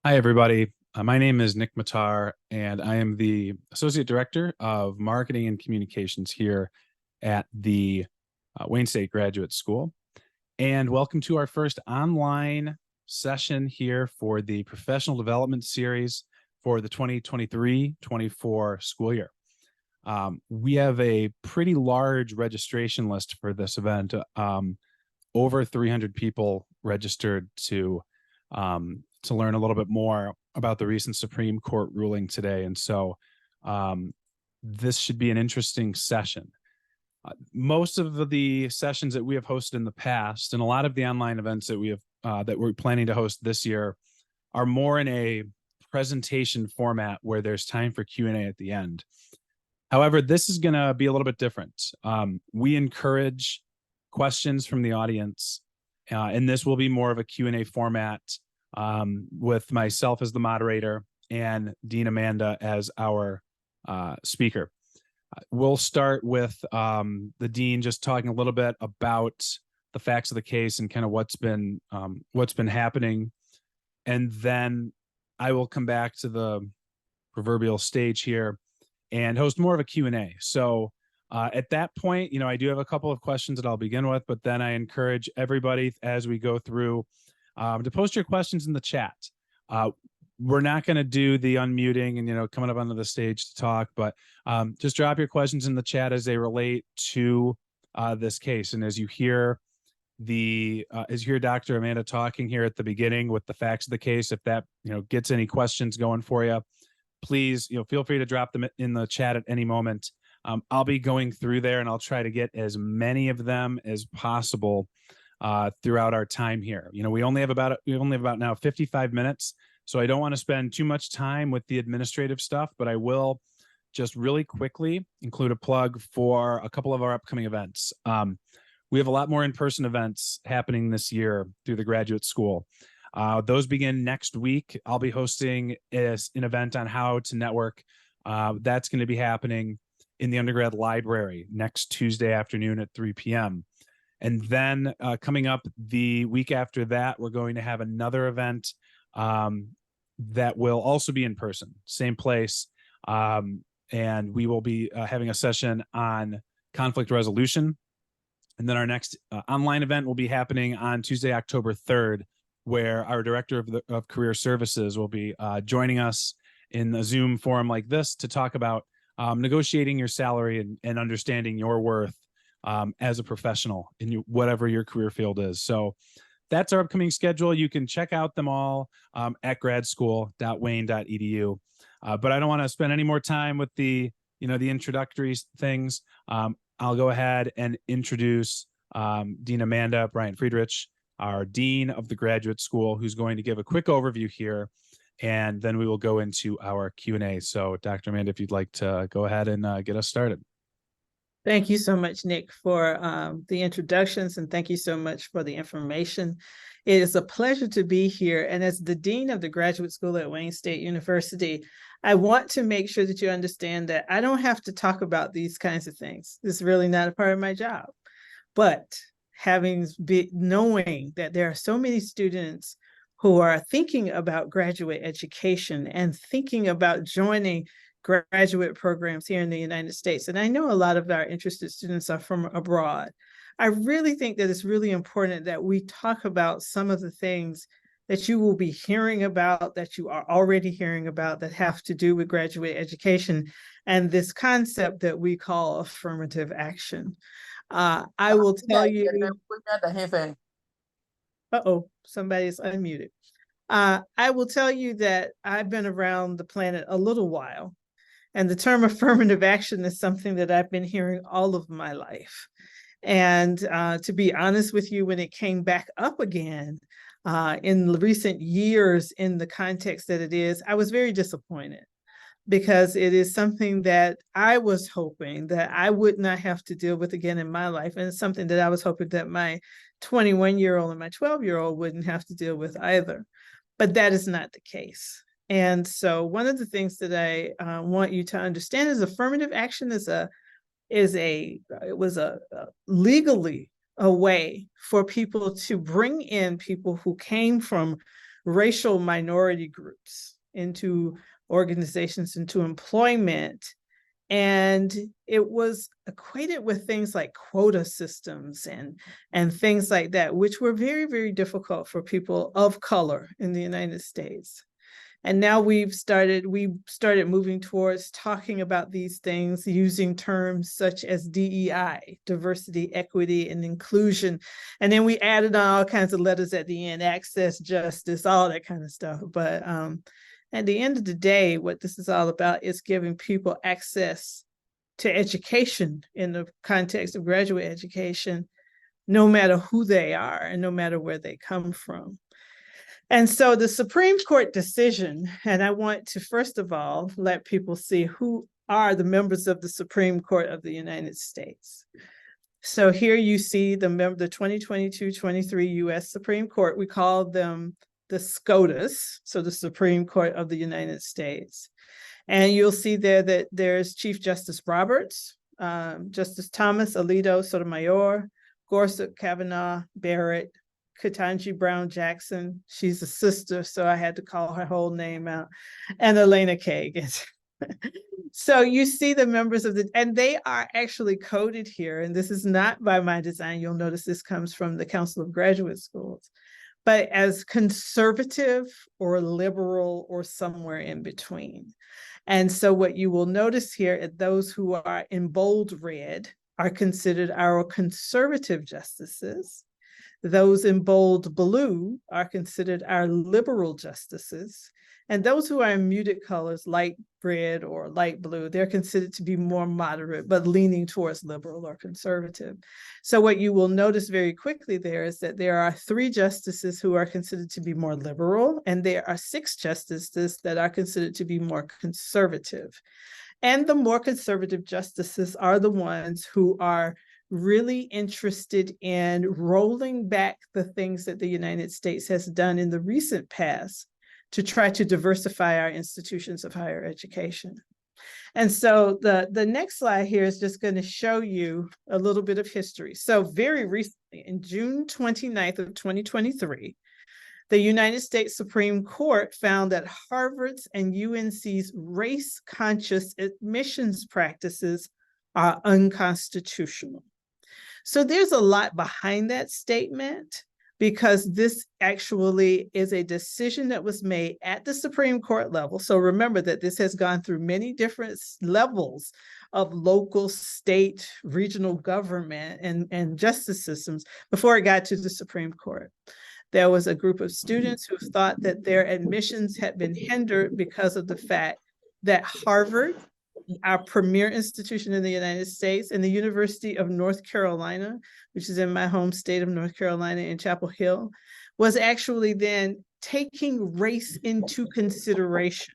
Hi, everybody. My name is Nick Matar, and I am the Associate Director of Marketing and Communications here at the Wayne State Graduate School. And welcome to our first online session here for the Professional Development Series for the 2023-24 school year. We have a pretty large registration list for this event. Over 300 people registered to learn a little bit more about the recent Supreme Court ruling today. And so this should be an interesting session. Most of the sessions that we have hosted in the past, and a lot of the online events that we have that we're planning to host this year, are more in a presentation format where there's time for Q&A at the end. However, this is going to be a little bit different. We encourage questions from the audience, and this will be more of a Q&A format with myself as the moderator and Dean Amanda as our speaker. We'll start with the Dean just talking a little bit about the facts of the case and kind of what's been happening. And then I will come back to the proverbial stage here and host more of a Q&A. So at that point, I do have a couple of questions that I'll begin with, but then I encourage everybody as we go through to post your questions in the chat. We're not going to do the unmuting and, coming up onto the stage to talk, but just drop your questions in the chat as they relate to this case. And as you hear Dr. Amanda talking here at the beginning with the facts of the case, if that, gets any questions going for you, please, feel free to drop them in the chat at any moment. I'll be going through there and I'll try to get as many of them as possible throughout our time here. We only have about now 55 minutes. So I don't want to spend too much time with the administrative stuff, but I will just really quickly include a plug for a couple of our upcoming events. We have a lot more in-person events happening this year through the graduate school. Those begin next week. I'll be hosting an event on how to network. That's going to be happening in the undergrad library next Tuesday afternoon at 3 p.m. And then coming up the week after that, we're going to have another event that will also be in person, same place. And we will be having a session on conflict resolution. And then our next online event will be happening on Tuesday, October 3rd, where our Director of Career Services will be joining us in a Zoom forum like this to talk about negotiating your salary and understanding your worth as a professional in whatever your career field is. So that's our upcoming schedule. You can check out them all at gradschool.wayne.edu. But I don't want to spend any more time with the introductory things. I'll go ahead and introduce Dean Amanda Bryant-Friedrich, our Dean of the Graduate School, who's going to give a quick overview here, and then we will go into our Q&A. So Dr. Amanda, if you'd like to go ahead and get us started. Thank you so much, Nick, for the introductions, and thank you so much for the information. It is a pleasure to be here. And as the Dean of the Graduate School at Wayne State University, I want to make sure that you understand that I don't have to talk about these kinds of things. This is really not a part of my job. But knowing that there are so many students who are thinking about graduate education and thinking about joining graduate programs here in the United States, and I know a lot of our interested students are from abroad, I really think that it's really important that we talk about some of the things that you will be hearing about, that you are already hearing about, that have to do with graduate education and this concept that we call affirmative action. I will tell you... Uh-oh, somebody's unmuted. I will tell you that I've been around the planet a little while, and the term affirmative action is something that I've been hearing all of my life. And to be honest with you, when it came back up again in recent years in the context that it is, I was very disappointed, because it is something that I was hoping that I would not have to deal with again in my life. And it's something that I was hoping that my 21-year-old and my 12-year-old wouldn't have to deal with either. But that is not the case. And so one of the things that I want you to understand is affirmative action was legally a way for people to bring in people who came from racial minority groups into organizations, into employment. And it was equated with things like quota systems and things like that, which were very, very difficult for people of color in the United States. And now we started moving towards talking about these things using terms such as DEI, diversity, equity, and inclusion. And then we added on all kinds of letters at the end, access, justice, all that kind of stuff. But at the end of the day, what this is all about is giving people access to education in the context of graduate education, no matter who they are and no matter where they come from. And so the Supreme Court decision, and I want to first of all let people see who are the members of the Supreme Court of the United States. So here you see the 2022-23 U.S. Supreme Court. We call them the SCOTUS, so the Supreme Court of the United States. And you'll see there that there's Chief Justice Roberts, Justice Thomas, Alito, Sotomayor, Gorsuch, Kavanaugh, Barrett, Ketanji Brown Jackson. She's a sister, so I had to call her whole name out, and Elena Kagan. So you see the members of and they are actually coded here, and this is not by my design. You'll notice this comes from the Council of Graduate Schools, but as conservative or liberal or somewhere in between. And so what you will notice here, those who are in bold red are considered our conservative justices. Those in bold blue are considered our liberal justices. And those who are in muted colors, light red or light blue, they're considered to be more moderate, but leaning towards liberal or conservative. So what you will notice very quickly there is that there are 3 justices who are considered to be more liberal, and there are 6 justices that are considered to be more conservative. And the more conservative justices are the ones who are really interested in rolling back the things that the United States has done in the recent past to try to diversify our institutions of higher education. And so the next slide here is just going to show you a little bit of history. So very recently, in June 29th of 2023, the United States Supreme Court found that Harvard's and UNC's race-conscious admissions practices are unconstitutional. So there's a lot behind that statement, because this actually is a decision that was made at the Supreme Court level. So remember that this has gone through many different levels of local, state, regional government and justice systems before it got to the Supreme Court. There was a group of students who thought that their admissions had been hindered because of the fact that Harvard, our premier institution in the United States, and the University of North Carolina, which is in my home state of North Carolina in Chapel Hill, was actually then taking race into consideration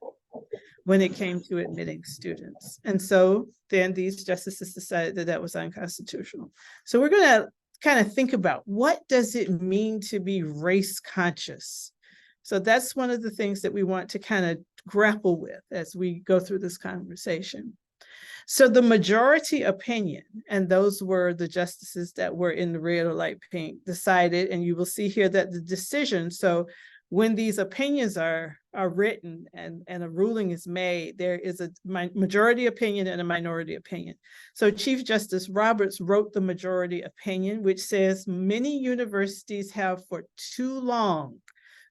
when it came to admitting students. And so then these justices decided that that was unconstitutional. So we're going to kind of think about, what does it mean to be race conscious? So that's one of the things that we want to kind of grapple with as we go through this conversation. So the majority opinion, and those were the justices that were in the red or light pink, decided, and you will see here that the decision, so when these opinions are written and a ruling is made, there is a majority opinion and a minority opinion. So Chief Justice Roberts wrote the majority opinion, which says, many universities have for too long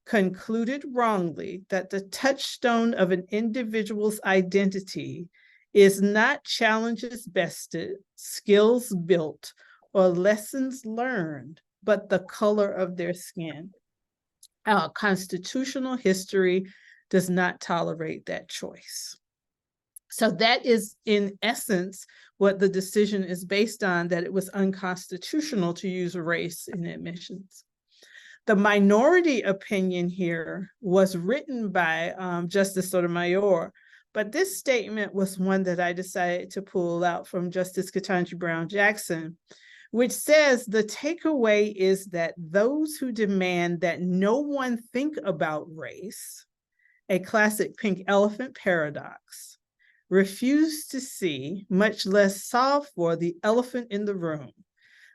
concluded wrongly that the touchstone of an individual's identity is not challenges bested, skills built, or lessons learned, but the color of their skin. Our constitutional history does not tolerate that choice. So that is, in essence, what the decision is based on, that it was unconstitutional to use race in admissions. The minority opinion here was written by Justice Sotomayor, but this statement was one that I decided to pull out from Justice Ketanji Brown Jackson, which says the takeaway is that those who demand that no one think about race, a classic pink elephant paradox, refuse to see, much less solve for, the elephant in the room,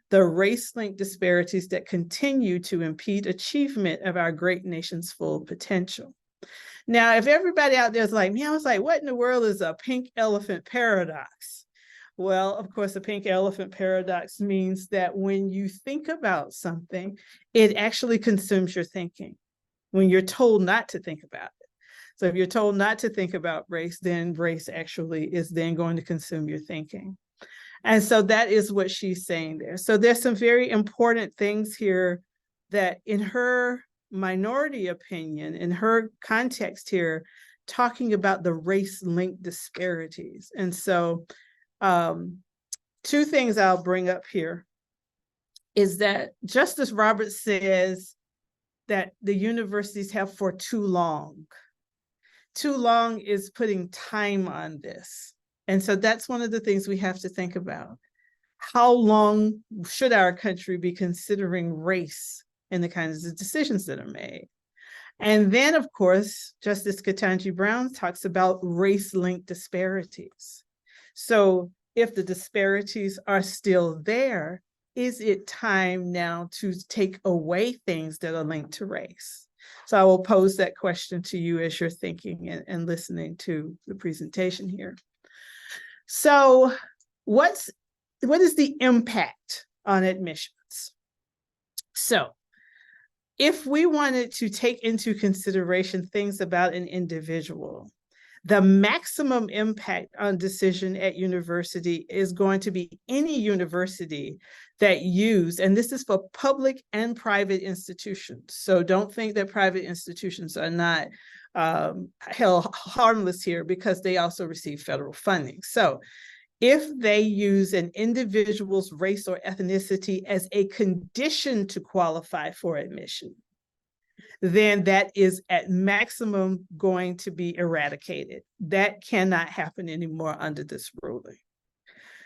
the race-linked disparities that continue to impede achievement of our great nation's full potential. Now, if everybody out there is like me, I was like, what in the world is a pink elephant paradox? Well, of course, a pink elephant paradox means that when you think about something, it actually consumes your thinking when you're told not to think about it. So if you're told not to think about race, then race actually is then going to consume your thinking. And so that is what she's saying there. So there's some very important things here that in her minority opinion, in her context here, talking about the race-linked disparities. And so two things I'll bring up here is that Justice Roberts says that the universities have for too long. Too long is putting time on this. And so that's one of the things we have to think about. How long should our country be considering race in the kinds of decisions that are made? And then, of course, Justice Ketanji Brown talks about race-linked disparities. So if the disparities are still there, is it time now to take away things that are linked to race? So I will pose that question to you as you're thinking and listening to the presentation here. So what is the impact on admissions? So if we wanted to take into consideration things about an individual, the maximum impact on decision at university is going to be any university that use, and this is for public and private institutions. So don't think that private institutions are not held harmless here because they also receive federal funding. So if they use an individual's race or ethnicity as a condition to qualify for admission, then that is at maximum going to be eradicated. That cannot happen anymore under this ruling.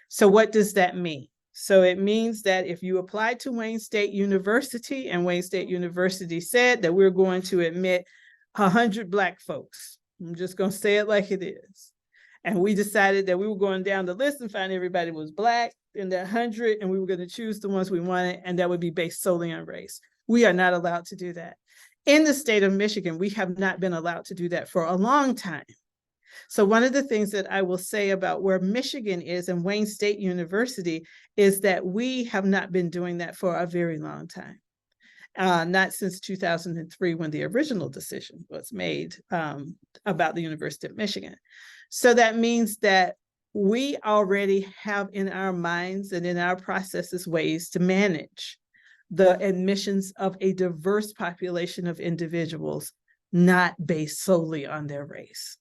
So what does that mean? So it means that if you applied to Wayne State University and Wayne State University said that we're going to admit 100 Black folks, I'm just going to say it like it is, and we decided that we were going down the list and find everybody was Black in that 100, and we were going to choose the ones we wanted, and that would be based solely on race. We are not allowed to do that. In the state of Michigan, we have not been allowed to do that for a long time. So one of the things that I will say about where Michigan is and Wayne State University is that we have not been doing that for a very long time. Not since 2003 when the original decision was made about the University of Michigan. So that means that we already have in our minds and in our processes ways to manage the admissions of a diverse population of individuals, not based solely on their race.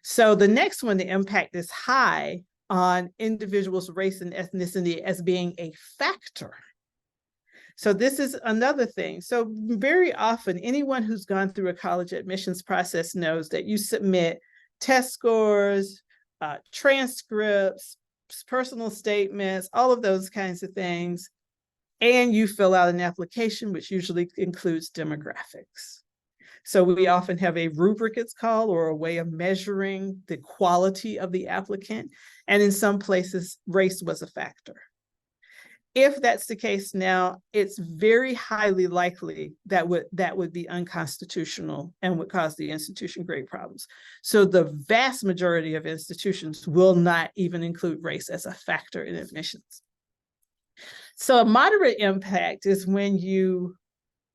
So the next one, the impact is high on individuals' race and ethnicity as being a factor. So this is another thing. So very often, anyone who's gone through a college admissions process knows that you submit test scores, transcripts, personal statements, all of those kinds of things, and you fill out an application, which usually includes demographics. So we often have a rubric, it's called, or a way of measuring the quality of the applicant. And in some places, race was a factor. If that's the case now, it's very highly likely that would be unconstitutional and would cause the institution great problems. So the vast majority of institutions will not even include race as a factor in admissions. So a moderate impact is when you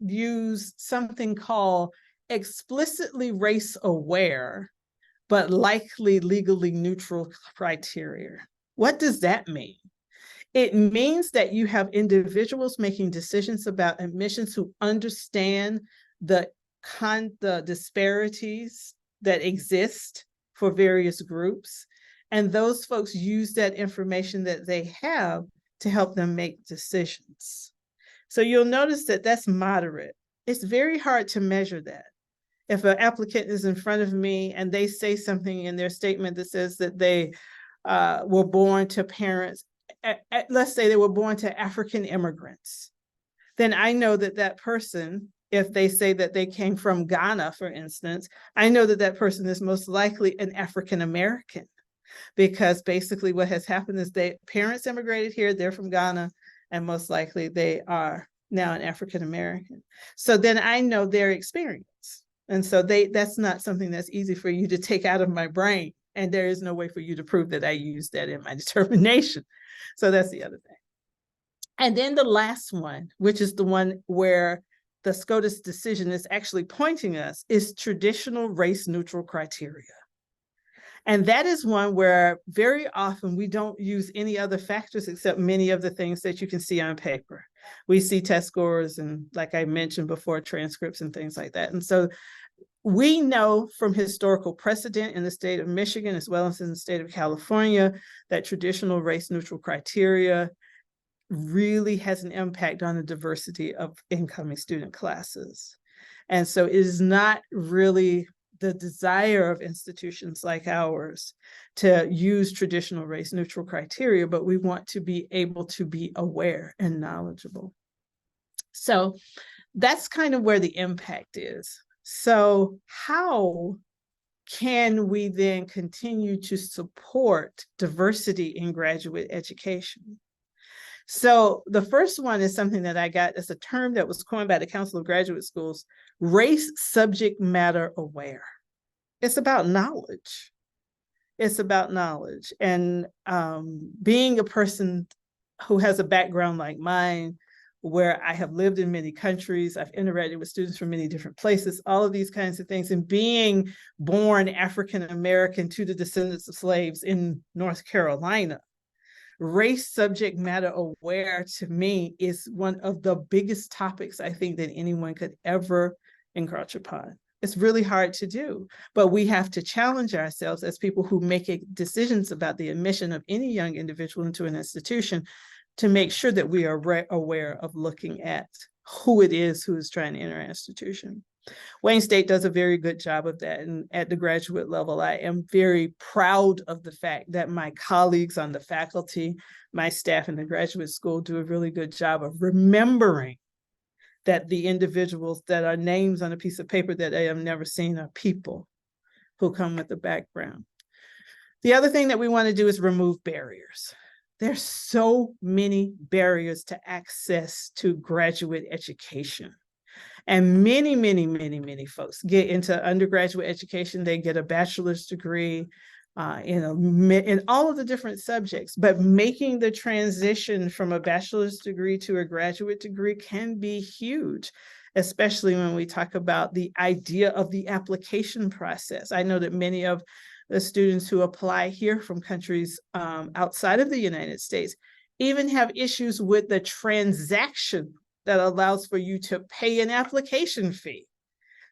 use something called explicitly race aware, but likely legally neutral criteria. What does that mean? It means that you have individuals making decisions about admissions who understand the disparities that exist for various groups. And those folks use that information that they have to help them make decisions. So you'll notice that that's moderate. It's very hard to measure that. If an applicant is in front of me and they say something in their statement that says that they were born to parents, let's say they were born to African immigrants, then I know that that person, if they say that they came from Ghana, for instance, I know that that person is most likely an African American, because basically what has happened is parents immigrated here, they're from Ghana, and most likely they are now an African American. So then I know their experience. And so that's not something that's easy for you to take out of my brain. And there is no way for you to prove that I used that in my determination. So that's the other thing. And then the last one, which is the one where the SCOTUS decision is actually pointing us, is traditional race neutral criteria. And that is one where very often we don't use any other factors except many of the things that you can see on paper. We see test scores and, like I mentioned before, transcripts and things like that. And so we know from historical precedent in the state of Michigan, as well as in the state of California, that traditional race neutral criteria really has an impact on the diversity of incoming student classes. And so it is not really the desire of institutions like ours to use traditional race neutral criteria, but we want to be able to be aware and knowledgeable. So that's kind of where the impact is. So how can we then continue to support diversity in graduate education? So the first one is something that I got as a term that was coined by the Council of Graduate Schools: race subject matter aware. It's about knowledge. It's about knowledge. And being a person who has a background like mine, where I have lived in many countries, I've interacted with students from many different places, all of these kinds of things, and being born African American to the descendants of slaves in North Carolina, race subject matter aware to me is one of the biggest topics I think that anyone could ever encroach upon. It's really hard to do, but we have to challenge ourselves as people who make decisions about the admission of any young individual into an institution to make sure that we are aware of looking at who it is who is trying to enter our institution. Wayne State does a very good job of that. And at the graduate level, I am very proud of the fact that my colleagues on the faculty, my staff in the graduate school do a really good job of remembering that the individuals that are names on a piece of paper that I have never seen are people who come with a background. The other thing that we want to do is remove barriers. There's so many barriers to access to graduate education. And many folks get into undergraduate education. They get a bachelor's degree in all of the different subjects, but making the transition from a bachelor's degree to a graduate degree can be huge, especially when we talk about the idea of the application process. I know that many of the students who apply here from countries outside of the United States even have issues with the transaction that allows for you to pay an application fee.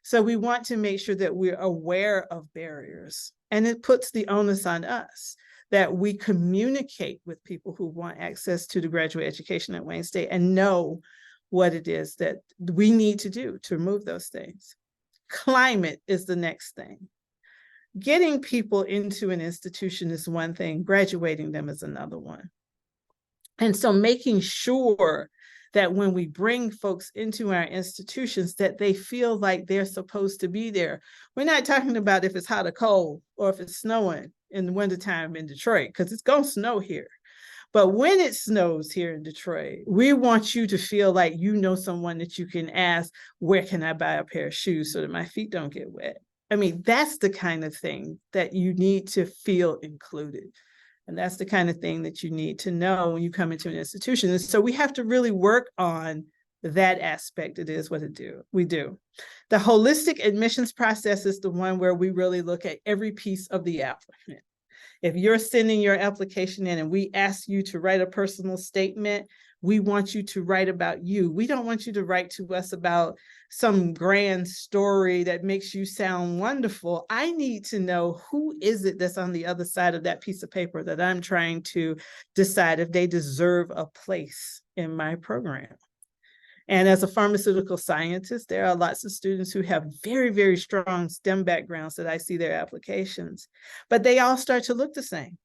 So we want to make sure that we're aware of barriers, and it puts the onus on us that we communicate with people who want access to the graduate education at Wayne State and know what it is that we need to do to remove those things. Climate is the next thing. Getting people into an institution is one thing, graduating them is another one. And so making sure that when we bring folks into our institutions, that they feel like they're supposed to be there. We're not talking about if it's hot or cold or if it's snowing in the wintertime in Detroit, because it's going to snow here. But when it snows here in Detroit, we want you to feel like you know someone that you can ask, where can I buy a pair of shoes so that my feet don't get wet? I mean, that's the kind of thing that you need to feel included. And that's the kind of thing that you need to know when you come into an institution. And so we have to really work on that aspect. It is what we do. The holistic admissions process is the one where we really look at every piece of the applicant. If you're sending your application in and we ask you to write a personal statement, we want you to write about you. We don't want you to write to us about some grand story that makes you sound wonderful. I need to know who is it that's on the other side of that piece of paper that I'm trying to decide if they deserve a place in my program. And as a pharmaceutical scientist, there are lots of students who have very, very strong STEM backgrounds that I see their applications, but they all start to look the same.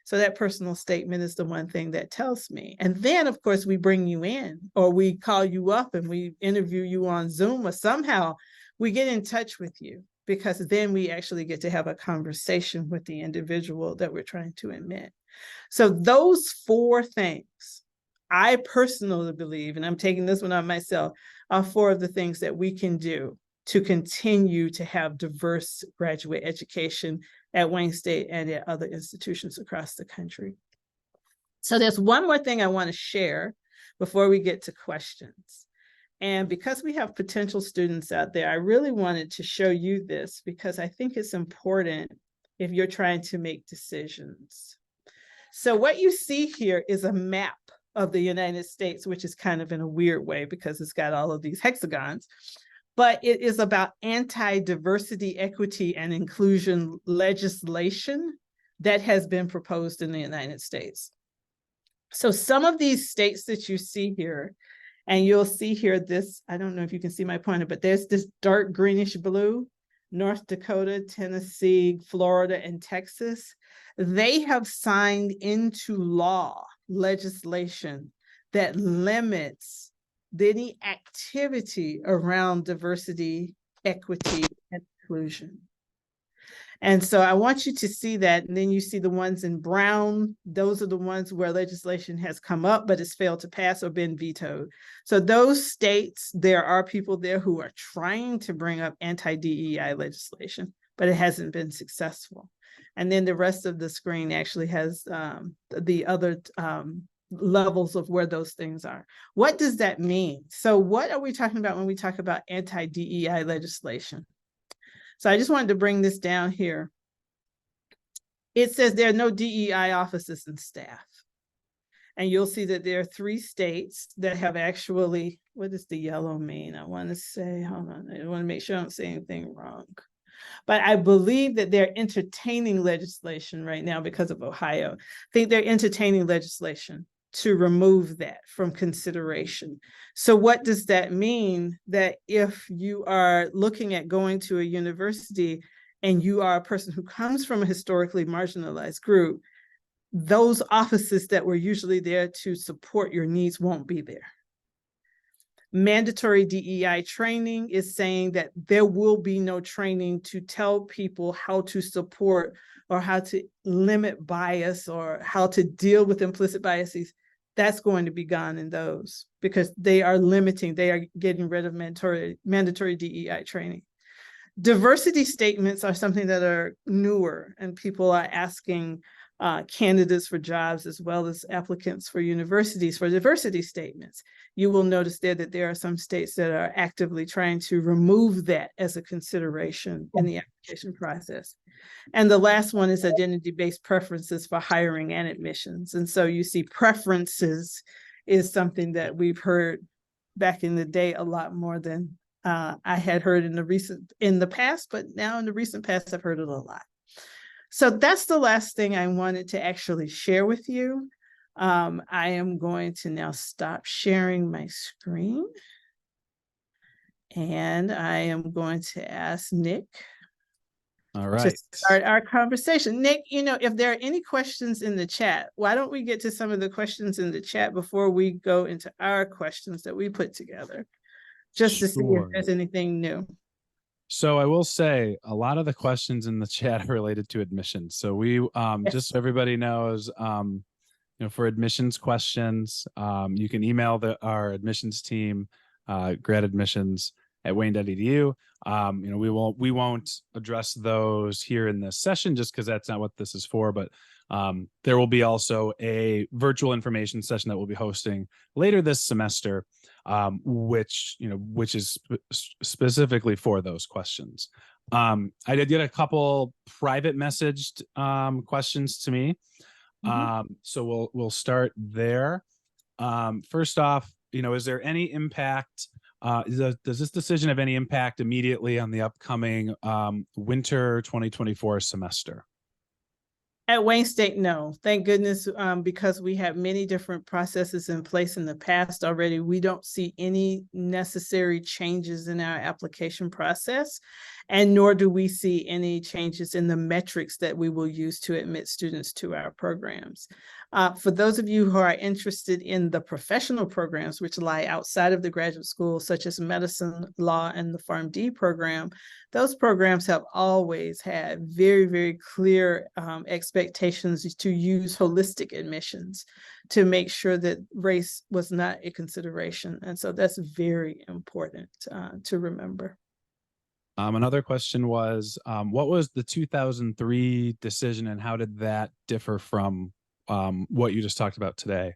So that personal statement is the one thing that tells me. And then, of course, we bring you in, or we call you up and we interview you on Zoom, or somehow we get in touch with you, because then we actually get to have a conversation with the individual that we're trying to admit. So those four things I personally believe, and I'm taking this one on myself, are 4 of the things that we can do to continue to have diverse graduate education at Wayne State and at other institutions across the country. So there's one more thing I want to share before we get to questions. And because we have potential students out there, I really wanted to show you this because I think it's important if you're trying to make decisions. So what you see here is a map of the United States, which is kind of in a weird way because it's got all of these hexagons, but it is about anti-diversity, equity, and inclusion legislation that has been proposed in the United States. So some of these states that you see here, and you'll see here this, I don't know if you can see my pointer, but there's this dark greenish blue, North Dakota, Tennessee, Florida, and Texas. They have signed into law legislation that limits any activity around diversity, equity, and inclusion. And so I want you to see that. And then you see the ones in brown. Those are the ones where legislation has come up, but it's failed to pass or been vetoed. So those states, there are people there who are trying to bring up anti-DEI legislation, but it hasn't been successful. And then the rest of the screen actually has the other levels of where those things are. What does that mean? So what are we talking about when we talk about anti-DEI legislation? So I just wanted to bring this down here. It says there are no DEI offices and staff. And you'll see that there are 3 states that have actually, what does the yellow mean? I want to say, hold on, I want to make sure I don't say anything wrong. But I believe that they're entertaining legislation right now because of Ohio. I think they're entertaining legislation to remove that from consideration. So what does that mean? That if you are looking at going to a university and you are a person who comes from a historically marginalized group, those offices that were usually there to support your needs won't be there. Mandatory DEI training is saying that there will be no training to tell people how to support or how to limit bias or how to deal with implicit biases. That's going to be gone in those because they are limiting, they are getting rid of mandatory DEI training. Diversity statements are something that are newer, and people are asking candidates for jobs as well as applicants for universities for diversity statements. You will notice there that there are some states that are actively trying to remove that as a consideration in the application process. And the last one is identity-based preferences for hiring and admissions. And so you see preferences is something that we've heard back in the day a lot more than I had heard in the past, but now in the recent past, I've heard it a lot. So that's the last thing I wanted to actually share with you. I am going to now stop sharing my screen. And I am going to ask Nick to start our conversation. Nick, if there are any questions in the chat, why don't we get to some of the questions in the chat before we go into our questions that we put together, just to see if there's anything new. So I will say a lot of the questions in the chat are related to admissions. So we, just so everybody knows, for admissions questions, you can email our admissions team, grad admissions at wayne.edu. We won't address those here in this session just because that's not what this is for, but there will be also a virtual information session that we'll be hosting later this semester, which is specifically for those questions. I did get a couple private messaged questions to me. So we'll start there. First off, is there any impact? Does this decision have any impact immediately on the upcoming winter 2024 semester? At Wayne State, no. Thank goodness, because we have many different processes in place in the past already. We don't see any necessary changes in our application process, and nor do we see any changes in the metrics that we will use to admit students to our programs. For those of you who are interested in the professional programs, which lie outside of the graduate school, such as medicine, law, and the PharmD program, those programs have always had very, very clear expectations to use holistic admissions to make sure that race was not a consideration. And so that's very important to remember. Another question was, what was the 2003 decision and how did that differ from what you just talked about today?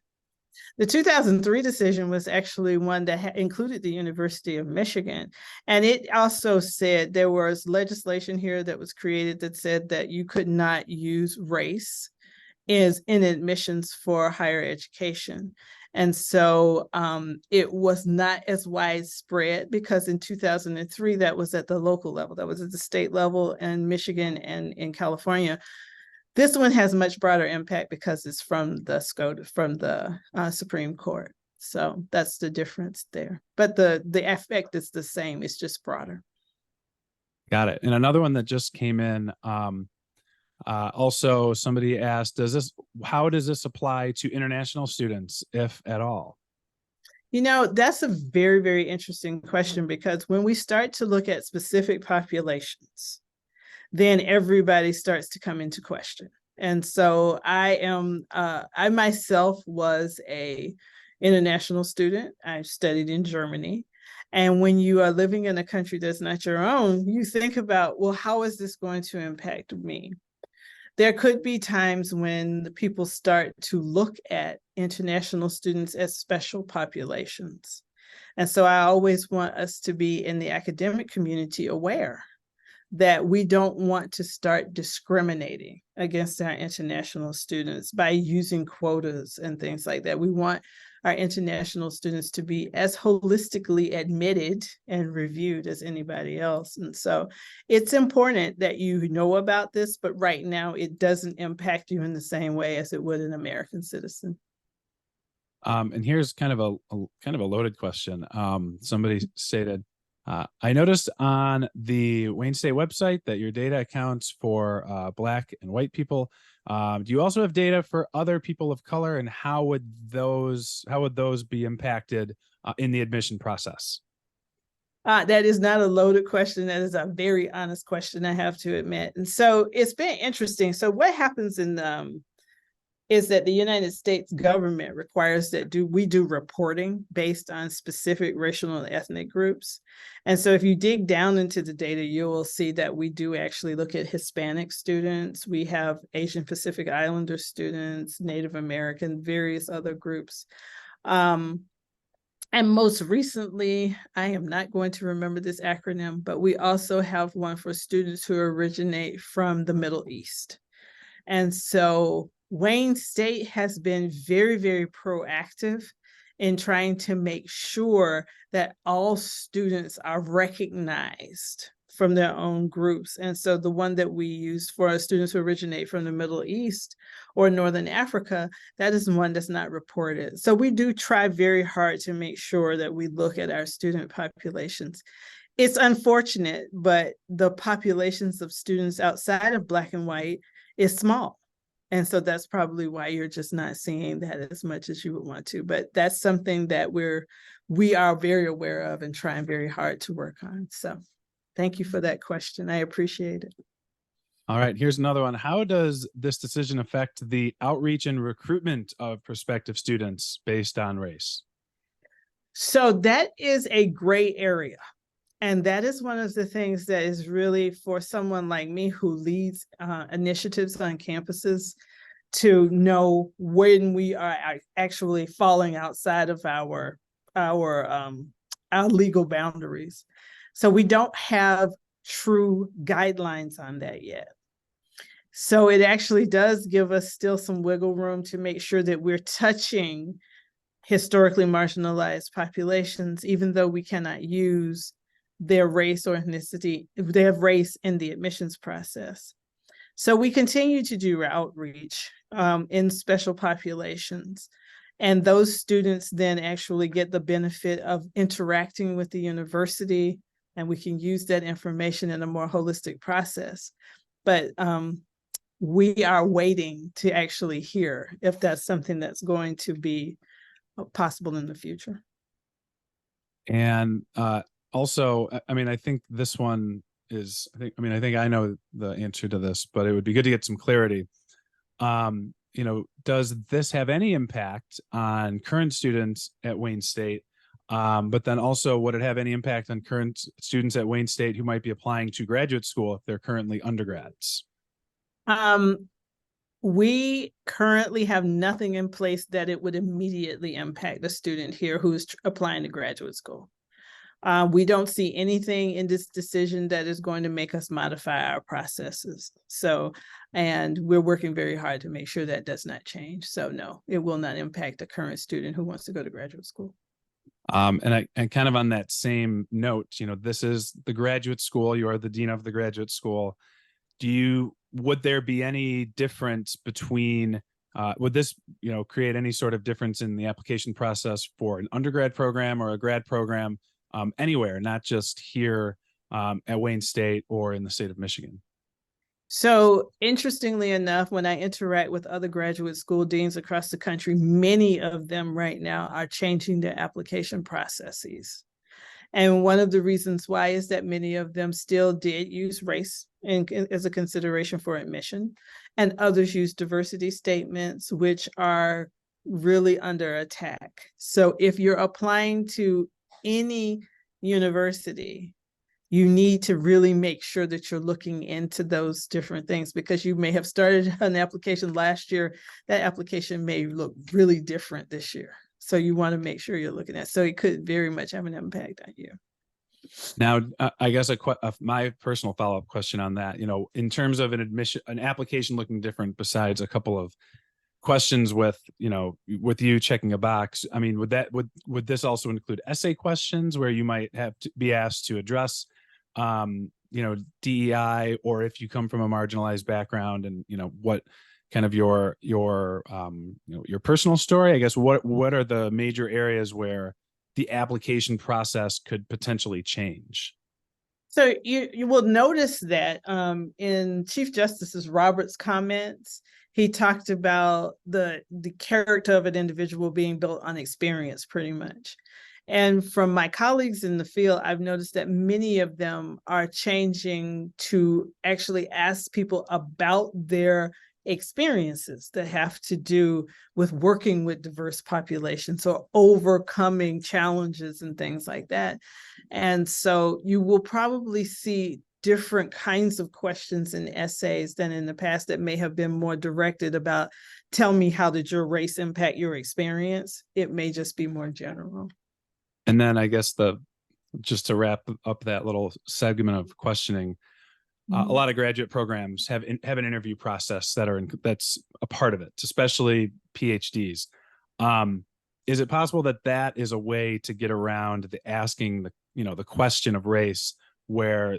The 2003 decision was actually one that included the University of Michigan. And it also said there was legislation here that was created that said that you could not use race in admissions for higher education. And so it was not as widespread because in 2003, that was at the local level, that was at the state level in Michigan and in California. This one has much broader impact because it's from the Supreme Court. So that's the difference there. But the effect is the same. It's just broader. Got it. And another one that just came in, also somebody asked, how does this apply to international students, if at all? You know, that's a very, very interesting question because when we start to look at specific populations, then everybody starts to come into question. And so I myself was a international student. I studied in Germany. And when you are living in a country that's not your own, you think about, well, how is this going to impact me? There could be times when the people start to look at international students as special populations. And so I always want us to be in the academic community aware that we don't want to start discriminating against our international students by using quotas and things like that. We want our international students to be as holistically admitted and reviewed as anybody else. And so it's important that you know about this, but right now it doesn't impact you in the same way as it would an American citizen. And here's kind of a loaded question. Somebody stated, I noticed on the Wayne State website that your data accounts for Black and white people. Do you also have data for other people of color, and how would those be impacted in the admission process? That is not a loaded question. That is a very honest question, I have to admit. And so it's been interesting. So what happens is that the United States government requires that we do reporting based on specific racial and ethnic groups. And so if you dig down into the data, you will see that we do actually look at Hispanic students. We have Asian Pacific Islander students, Native American, various other groups. And most recently, I am not going to remember this acronym, but we also have one for students who originate from the Middle East. And so Wayne State has been very, very proactive in trying to make sure that all students are recognized from their own groups. And so the one that we use for our students who originate from the Middle East or Northern Africa, that is one that's not reported. So we do try very hard to make sure that we look at our student populations. It's unfortunate, but the populations of students outside of Black and white is small. And so that's probably why you're just not seeing that as much as you would want to. But that's something that we are very aware of and trying very hard to work on. So thank you for that question. I appreciate it. All right, here's another one. How does this decision affect the outreach and recruitment of prospective students based on race? So that is a gray area. And that is one of the things that is really for someone like me who leads initiatives on campuses to know when we are actually falling outside of our legal boundaries. So we don't have true guidelines on that yet. So it actually does give us still some wiggle room to make sure that we're touching historically marginalized populations, even though we cannot use their race or ethnicity, they have race in the admissions process. So we continue to do outreach in special populations. And those students then actually get the benefit of interacting with the university, and we can use that information in a more holistic process. But we are waiting to actually hear if that's something that's going to be possible in the future. And also, I mean, I think this one is, I think I know the answer to this, but it would be good to get some clarity. Does this have any impact on current students at Wayne State? But then also, would it have any impact on current students at Wayne State who might be applying to graduate school if they're currently undergrads? We currently have nothing in place that it would immediately impact a student here who's applying to graduate school. We don't see anything in this decision that is going to make us modify our processes. So, and we're working very hard to make sure that does not change. So no, it will not impact a current student who wants to go to graduate school. And kind of on that same note, this is the graduate school. You are the dean of the graduate school. Would there be any difference between, would this, create any sort of difference in the application process for an undergrad program or a grad program anywhere, not just here at Wayne State or in the state of Michigan? So interestingly enough, when I interact with other graduate school deans across the country, many of them right now are changing their application processes. And one of the reasons why is that many of them still did use race as a consideration for admission, and others use diversity statements, which are really under attack. So if you're applying to any university, you need to really make sure that you're looking into those different things, because you may have started an application last year. That application may look really different this year. So you want to make sure you're looking at, so it could very much have an impact on you. Now, I guess my personal follow-up question on that, in terms of an application looking different, besides a couple of questions with you checking a box, I mean, would this also include essay questions where you might have to be asked to address DEI, or if you come from a marginalized background, and what kind of your personal story, I guess, what are the major areas where the application process could potentially change? So you will notice that in Chief Justice Roberts' comments, he talked about the character of an individual being built on experience, pretty much. And from my colleagues in the field, I've noticed that many of them are changing to actually ask people about their experiences that have to do with working with diverse populations or overcoming challenges and things like that. And so you will probably see different kinds of questions in essays than in the past that may have been more directed about, tell me, how did your race impact your experience? It may just be more general. And then I guess just to wrap up that little segment of questioning, a lot of graduate programs have an interview process that's a part of it, especially PhDs. Is it possible that is a way to get around asking the question of race, where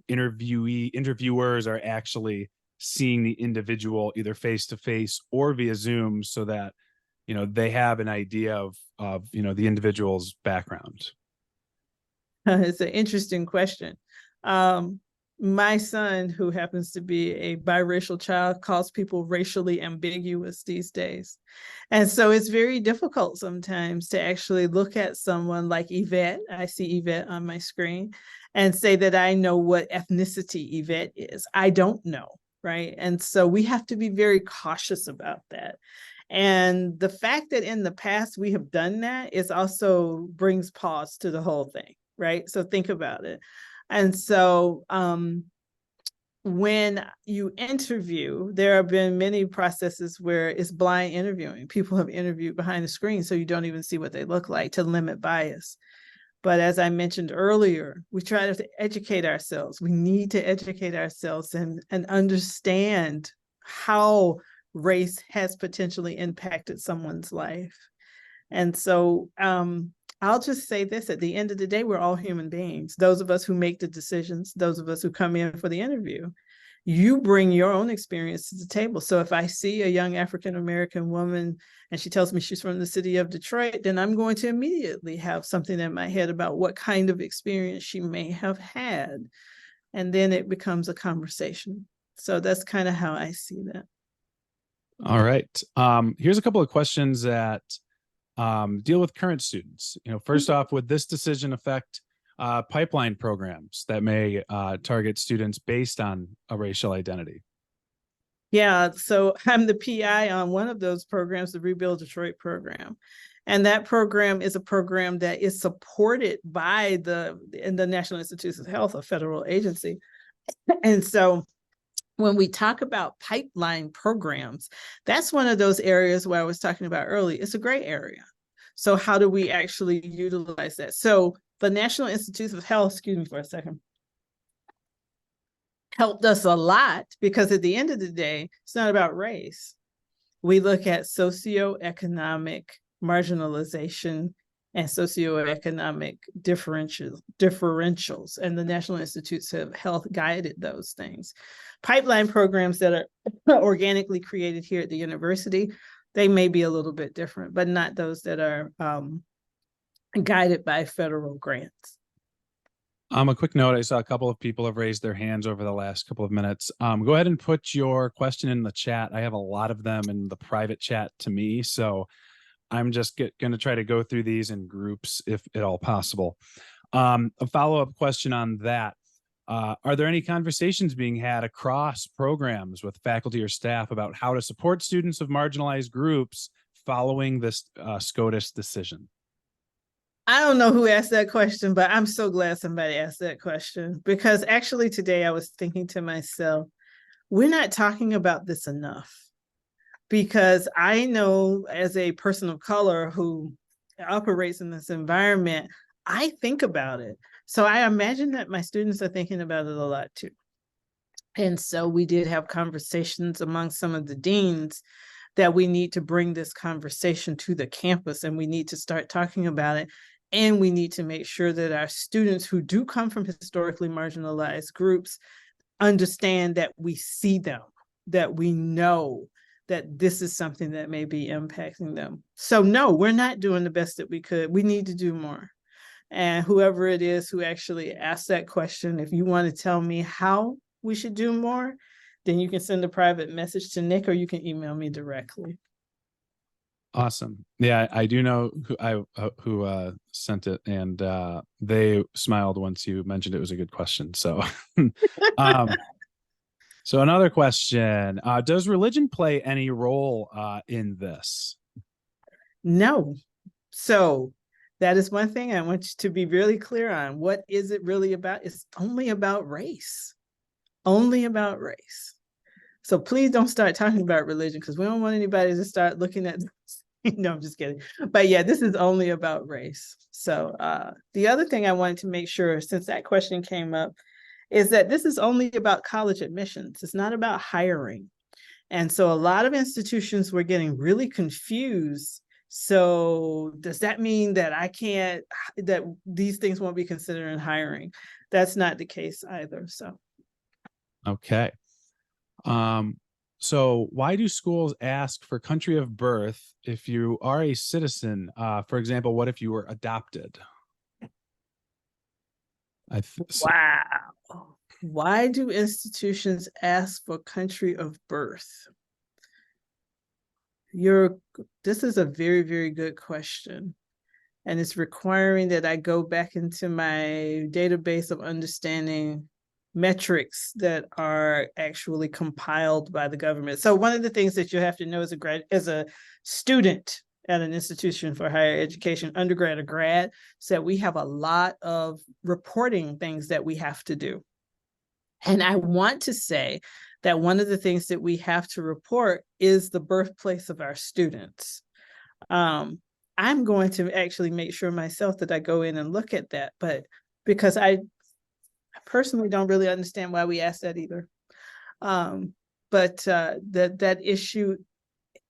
interviewers are actually seeing the individual either face to face or via Zoom, so that they have an idea of the individual's background? It's an interesting question. My son, who happens to be a biracial child, calls people racially ambiguous these days. And so it's very difficult sometimes to actually look at someone like Yvette, I see Yvette on my screen, and say that I know what ethnicity Yvette is. I don't know, right? And so we have to be very cautious about that. And the fact that in the past we have done that is also brings pause to the whole thing, right? So think about it. And so when you interview, there have been many processes where it's blind interviewing. People have interviewed behind the screen, so you don't even see what they look like, to limit bias. But as I mentioned earlier, we try to educate ourselves. We need to educate ourselves and understand how race has potentially impacted someone's life. And so I'll just say this, at the end of the day, we're all human beings. Those of us who make the decisions, those of us who come in for the interview, you bring your own experience to the table. So if I see a young African-American woman and she tells me she's from the city of Detroit, then I'm going to immediately have something in my head about what kind of experience she may have had. And then it becomes a conversation. So that's kind of how I see that. All right. Here's a couple of questions that deal with current students. First off, would this decision affect pipeline programs that may target students based on a racial identity? Yeah, so I'm the PI on one of those programs, the Rebuild Detroit program. And that program is a program that is supported by the National Institutes of Health, a federal agency. And so when we talk about pipeline programs, that's one of those areas where I was talking about earlier. It's a gray area. So how do we actually utilize that? So the National Institutes of Health, excuse me for a second, helped us a lot because at the end of the day, it's not about race. We look at socioeconomic marginalization and socioeconomic differentials, and the National Institutes of Health guided those things. Pipeline programs that are organically created here at the university, they may be a little bit different, but not those that are guided by federal grants. A quick note, I saw a couple of people have raised their hands over the last couple of minutes. Go ahead and put your question in the chat. I have a lot of them in the private chat to me, so I'm just going to try to go through these in groups if at all possible. A follow-up question on that. Are there any conversations being had across programs with faculty or staff about how to support students of marginalized groups following this SCOTUS decision? I don't know who asked that question, but I'm so glad somebody asked that question, because actually today I was thinking to myself, we're not talking about this enough, because I know as a person of color who operates in this environment, I think about it. So I imagine that my students are thinking about it a lot too. And so we did have conversations among some of the deans that we need to bring this conversation to the campus, and we need to start talking about it. And we need to make sure that our students who do come from historically marginalized groups understand that we see them, that we know that this is something that may be impacting them. So no, we're not doing the best that we could. We need to do more. And whoever it is who actually asked that question, if you want to tell me how we should do more, then you can send a private message to Nick, or you can email me directly. Awesome. Yeah, I do know who sent it, and they smiled once you mentioned it was a good question. So, so another question: does religion play any role in this? No. So that is one thing I want you to be really clear on. What is it really about? It's only about race. Only about race. So please don't start talking about religion, because we don't want anybody to start looking at no, I'm just kidding. But yeah, this is only about race. So the other thing I wanted to make sure, since that question came up, is that this is only about college admissions. It's not about hiring. And so a lot of institutions were getting really confused. So does that mean that that these things won't be considered in hiring? That's not the case either. So. Okay. So why do schools ask for country of birth if you are a citizen? For example, what if you were adopted? Wow. Why do institutions ask for country of birth? This is a very, very good question. And it's requiring that I go back into my database of understanding metrics that are actually compiled by the government. So one of the things that you have to know as a student at an institution for higher education, undergrad or grad, so we have a lot of reporting things that we have to do. And I want to say that one of the things that we have to report is the birthplace of our students. I'm going to actually make sure myself that I go in and look at that, but because I personally don't really understand why we ask that either. But that issue,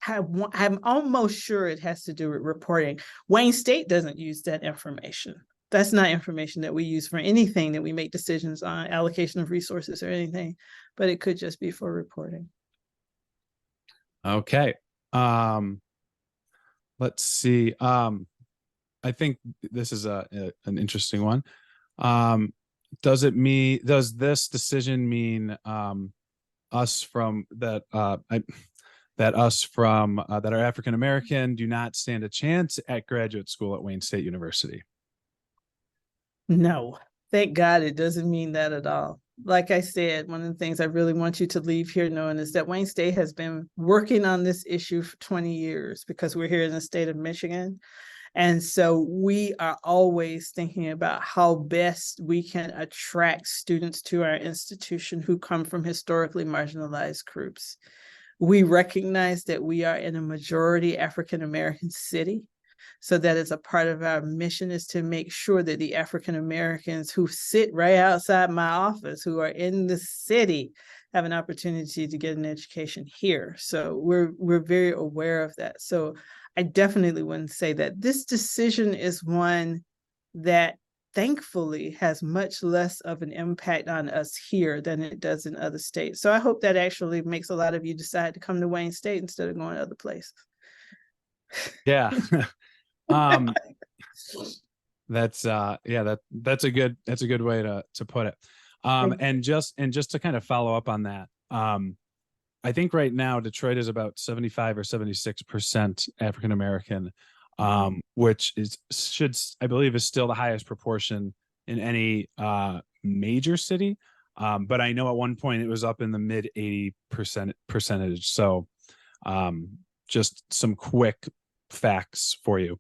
I'm almost sure it has to do with reporting. Wayne State doesn't use that information. That's not information that we use for anything that we make decisions on, allocation of resources or anything, but it could just be for reporting. Okay. Let's see. I think this is an interesting one. Does this decision mean that are African American do not stand a chance at graduate school at Wayne State University? No, thank God it doesn't mean that at all. Like I said, one of the things I really want you to leave here knowing is that Wayne State has been working on this issue for 20 years because we're here in the state of Michigan. And so we are always thinking about how best we can attract students to our institution who come from historically marginalized groups. We recognize that we are in a majority African American city. So that is a part of our mission, is to make sure that the African Americans who sit right outside my office, who are in the city, have an opportunity to get an education here. So we're very aware of that. So I definitely wouldn't say that. This decision is one that thankfully has much less of an impact on us here than it does in other states. So I hope that actually makes a lot of you decide to come to Wayne State instead of going to other places. Yeah. um that's that's a good way to put it. And just to kind of follow up on that, I think right now Detroit is about 75 or 76% African American, which I believe is still the highest proportion in any major city. But I know at one point it was up in the mid 80% percentage. So just some quick facts for you.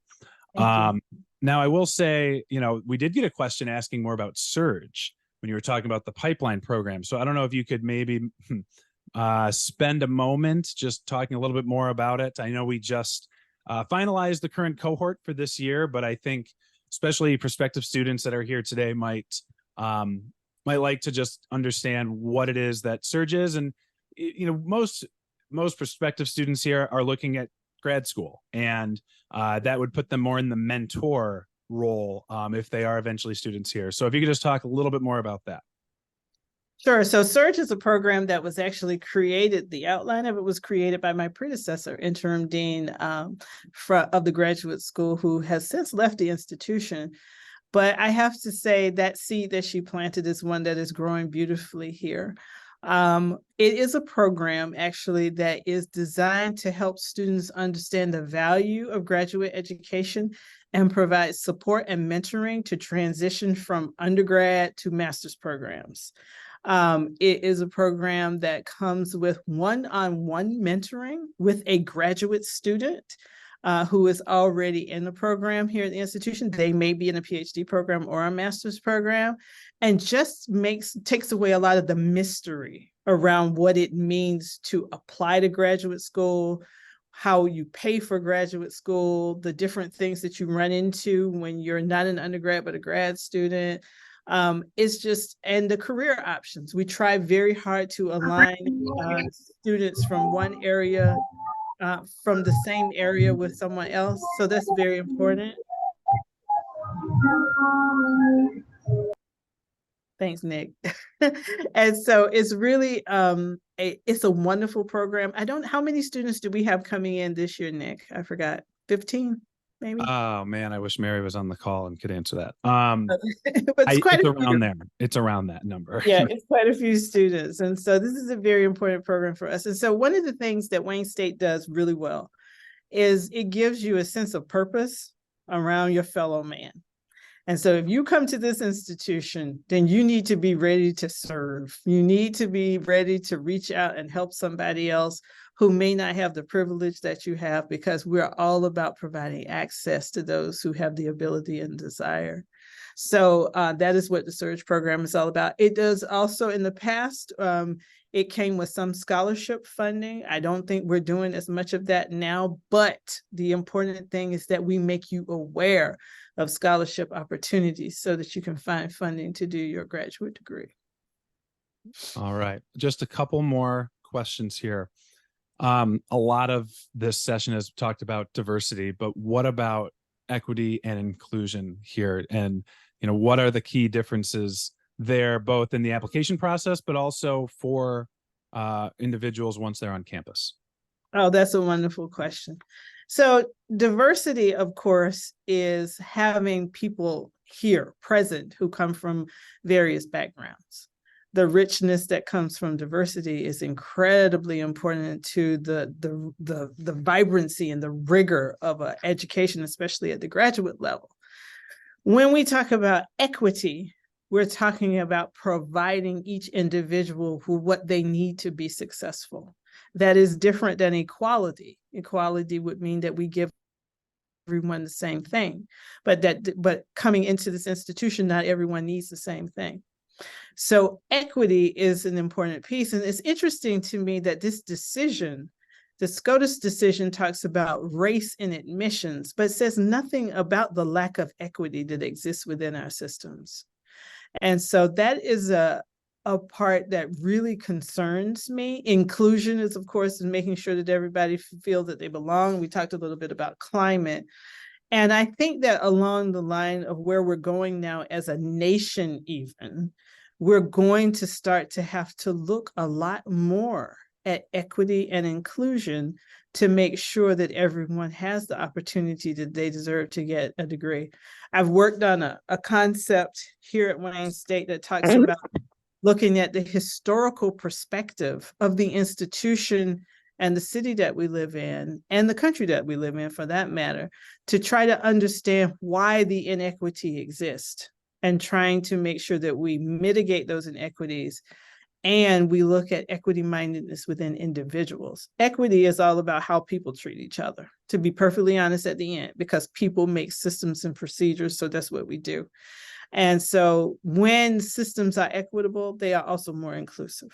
Now I will say, we did get a question asking more about Surge when you were talking about the pipeline program. So I don't know if you could maybe spend a moment just talking a little bit more about it. I know we just finalized the current cohort for this year, but I think especially prospective students that are here today might like to just understand what it is that Surge is. And most prospective students here are looking at grad school, and that would put them more in the mentor role if they are eventually students here. So if you could just talk a little bit more about that. Sure. So Surge is a program that was actually created. The outline of it was created by my predecessor, interim dean of the graduate school, who has since left the institution. But I have to say that seed that she planted is one that is growing beautifully here. It is a program actually that is designed to help students understand the value of graduate education and provide support and mentoring to transition from undergrad to master's programs. It is a program that comes with one-on-one mentoring with a graduate student who is already in the program here at the institution. They may be in a PhD program or a master's program, and just takes away a lot of the mystery around what it means to apply to graduate school, how you pay for graduate school, the different things that you run into when you're not an undergrad but a grad student. It's just, and the career options. We try very hard to align students from one area, from the same area with someone else. So that's very important. Thanks, Nick. And so it's really, it's a wonderful program. How many students do we have coming in this year, Nick? I forgot. 15, maybe? Oh man, I wish Mary was on the call and could answer that. But it's around there. It's around that number. Yeah, it's quite a few students. And so this is a very important program for us. And so one of the things that Wayne State does really well is it gives you a sense of purpose around your fellow man. And so if you come to this institution, then you need to be ready to serve. You need to be ready to reach out and help somebody else who may not have the privilege that you have, because we're all about providing access to those who have the ability and desire. So that is what the Surge program is all about. It does also, in the past, it came with some scholarship funding. I don't think we're doing as much of that now, but the important thing is that we make you aware of scholarship opportunities so that you can find funding to do your graduate degree. All right. Just a couple more questions here. A lot of this session has talked about diversity, but what about equity and inclusion here? And, what are the key differences there, both in the application process, but also for individuals once they're on campus? Oh, that's a wonderful question. So diversity, of course, is having people here present who come from various backgrounds. the richness that comes from diversity is incredibly important to the vibrancy and the rigor of education, especially at the graduate level. When we talk about equity, we're talking about providing each individual with what they need to be successful. That is different than equality. Equality would mean that we give everyone the same thing, but coming into this institution, not everyone needs the same thing. So equity is an important piece. And it's interesting to me that this decision, the SCOTUS decision, talks about race in admissions, but says nothing about the lack of equity that exists within our systems. And so that is a part that really concerns me. Inclusion is, of course, in making sure that everybody feels that they belong. We talked a little bit about climate. And I think that along the line of where we're going now as a nation even, we're going to start to have to look a lot more at equity and inclusion to make sure that everyone has the opportunity that they deserve to get a degree. I've worked on a concept here at Wayne State that talks about looking at the historical perspective of the institution and the city that we live in, and the country that we live in for that matter, to try to understand why the inequity exists and trying to make sure that we mitigate those inequities. And we look at equity mindedness within individuals. Equity is all about how people treat each other, to be perfectly honest at the end, because people make systems and procedures. So that's what we do. And so when systems are equitable, they are also more inclusive.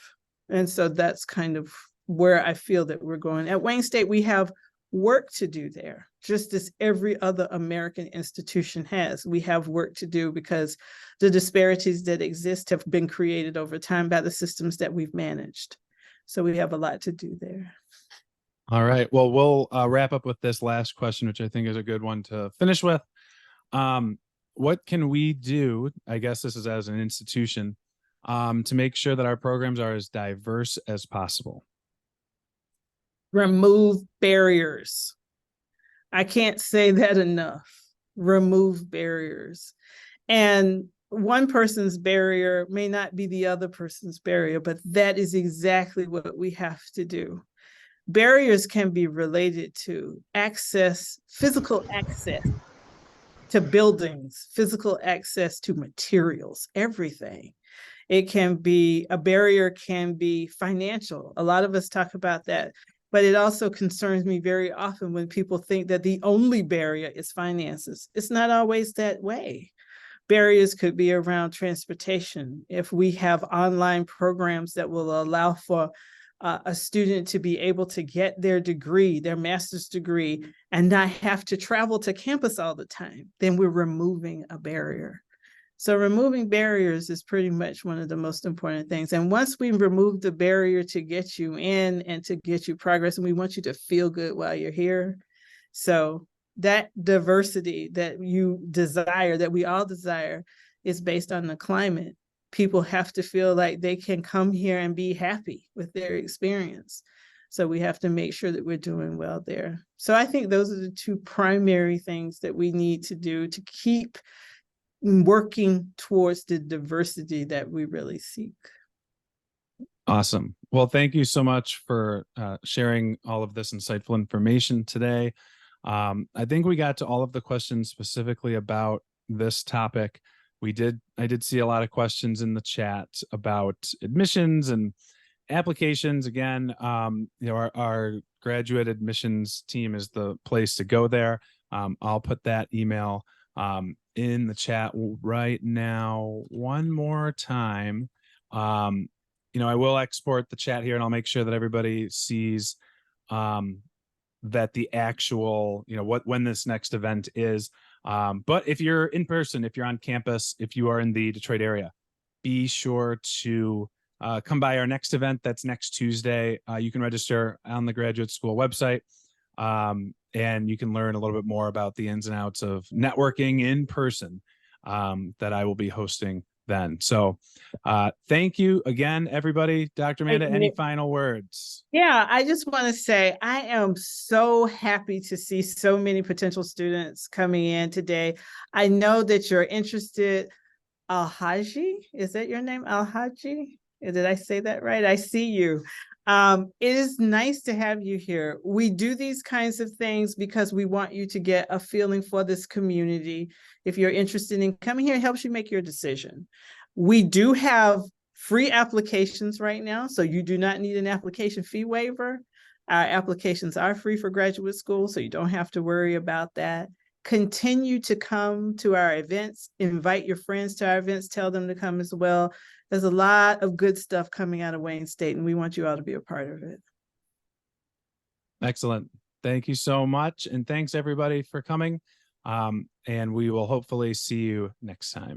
And so that's kind of where I feel that we're going. At Wayne State, we have work to do there, just as every other American institution has. We have work to do because the disparities that exist have been created over time by the systems that we've managed. So we have a lot to do there. All right. Well, we'll wrap up with this last question, which I think is a good one to finish with. What can we do, I guess this is as an institution, to make sure that our programs are as diverse as possible? Remove barriers. I can't say that enough. Remove barriers. And one person's barrier may not be the other person's barrier, but that is exactly what we have to do. Barriers can be related to access, physical access to buildings, physical access to materials, everything. It can be, a barrier can be financial. A lot of us talk about that. But it also concerns me very often when people think that the only barrier is finances. It's not always that way. Barriers could be around transportation. If we have online programs that will allow for a student to be able to get their degree, their master's degree, and not have to travel to campus all the time, then we're removing a barrier. So removing barriers is pretty much one of the most important things. And once we remove the barrier to get you in and to get you progress, and we want you to feel good while you're here. So that diversity that you desire, that we all desire, is based on the climate. People have to feel like they can come here and be happy with their experience. So we have to make sure that we're doing well there. So I think those are the two primary things that we need to do to keep working towards the diversity that we really seek. Awesome. Well, thank you so much for sharing all of this insightful information today. I think we got to all of the questions specifically about this topic. I did see a lot of questions in the chat about admissions and applications. Again, our graduate admissions team is the place to go there. I'll put that email in the chat right now one more time. I will export the chat here and I'll make sure that everybody sees that the actual, when this next event is. But if you're in person, if you're on campus, if you are in the Detroit area, be sure to come by our next event. That's next Tuesday. You can register on the graduate school website. And you can learn a little bit more about the ins and outs of networking in person that I will be hosting then. So thank you again, everybody. Dr. Amanda, any final words? Yeah, I just want to say I am so happy to see so many potential students coming in today. I know that you're interested. Alhaji, is that your name? Alhaji? Did I say that right? I see you. It is nice to have you here. We do these kinds of things because we want you to get a feeling for this community. If you're interested in coming here, it helps you make your decision. We do have free applications right now, so you do not need an application fee waiver. Our applications are free for graduate school, so you don't have to worry about that. Continue to come to our events, invite your friends to our events, tell them to come as well. There's a lot of good stuff coming out of Wayne State, and we want you all to be a part of it. Excellent. Thank you so much. And thanks everybody for coming. And we will hopefully see you next time.